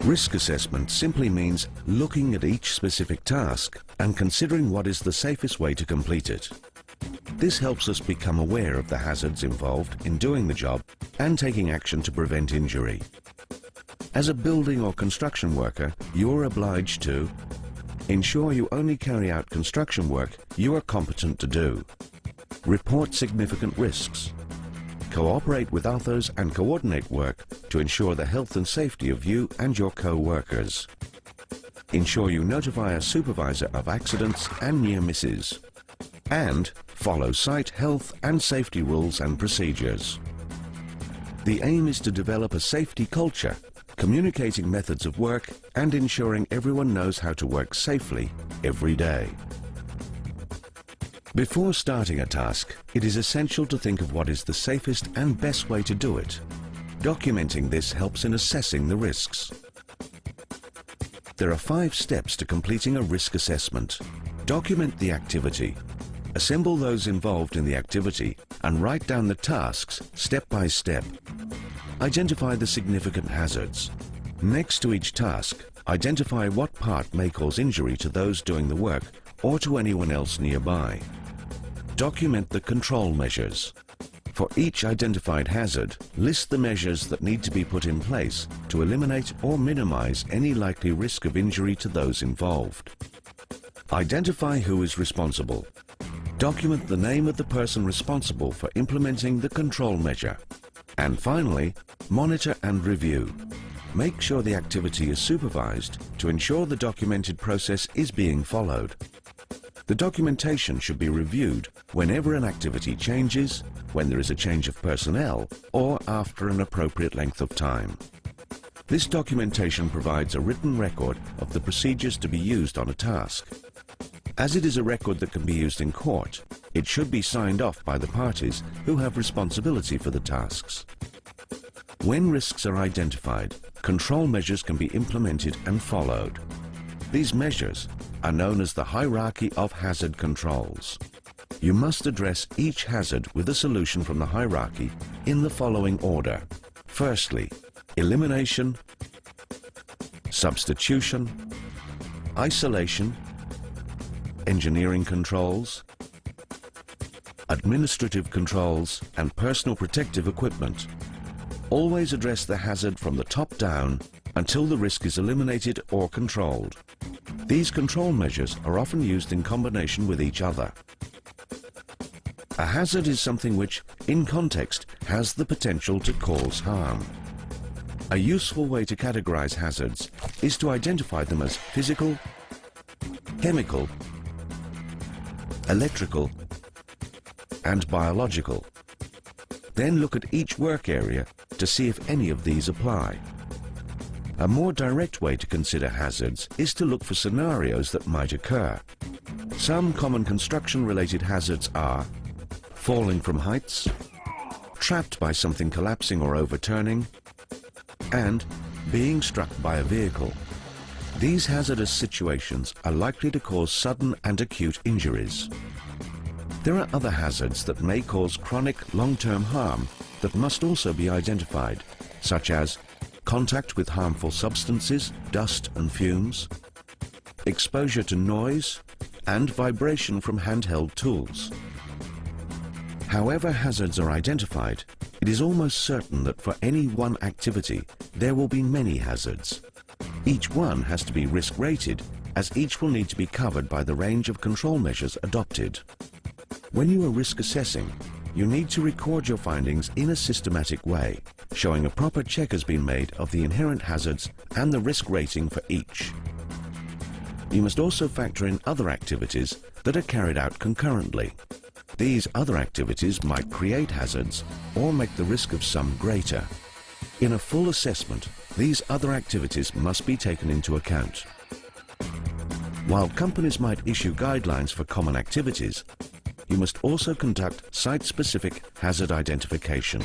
Risk assessment simply means looking at each specific task and considering what is the safest way to complete it. This helps us become aware of the hazards involved in doing the job and taking action to prevent injury. As a building or construction worker, you are obliged to ensure you only carry out construction work you are competent to do, report significant risks, cooperate with others and coordinate work to ensure the health and safety of you and your co-workers, ensure you notify a supervisor of accidents and near misses, and follow site health and safety rules and procedures. The aim is to develop a safety culture, communicating methods of work and ensuring everyone knows how to work safely every day. Before starting a task, it is essential to think of what is the safest and best way to do it. Documenting this helps in assessing the risks. There are 5 steps to completing a risk assessment. Document the activity. Assemble those involved in the activity and write down the tasks step by step. Identify the significant hazards. Next to each task, identify what part may cause injury to those doing the work or to anyone else nearby. Document the control measures. For each identified hazard, list the measures that need to be put in place to eliminate or minimize any likely risk of injury to those involved. Identify who is responsible. Document the name of the person responsible for implementing the control measure. And finally, monitor and review. Make sure the activity is supervised to ensure the documented process is being followed. The documentation should be reviewed whenever an activity changes, when there is a change of personnel, or after an appropriate length of time. This documentation provides a written record of the procedures to be used on a task. As it is a record that can be used in court, it should be signed off by the parties who have responsibility for the tasks. When risks are identified, control measures can be implemented and followed. These measures are known as the hierarchy of hazard controls. You must address each hazard with a solution from the hierarchy in the following order. Firstly, elimination, substitution, isolation, engineering controls, administrative controls, and personal protective equipment. Always address the hazard from the top down until the risk is eliminated or controlled. These control measures are often used in combination with each other. A hazard is something which, in context, has the potential to cause harm. A useful way to categorize hazards is to identify them as physical, chemical, electrical, and biological. Then look at each work area to see if any of these apply. A more direct way to consider hazards is to look for scenarios that might occur. Some common construction-related hazards are falling from heights, trapped by something collapsing or overturning, and being struck by a vehicle. These hazardous situations are likely to cause sudden and acute injuries. There are other hazards that may cause chronic long-term harm that must also be identified, such as contact with harmful substances, dust and fumes, exposure to noise, and vibration from handheld tools. However hazards are identified, it is almost certain that for any one activity there will be many hazards. Each one has to be risk-rated, as each will need to be covered by the range of control measures adopted. When you are risk assessing, you need to record your findings in a systematic way, showing a proper check has been made of the inherent hazards and the risk rating for each. You must also factor in other activities that are carried out concurrently. These other activities might create hazards or make the risk of some greater. In a full assessment, these other activities must be taken into account. While companies might issue guidelines for common activities, you must also conduct site-specific hazard identification.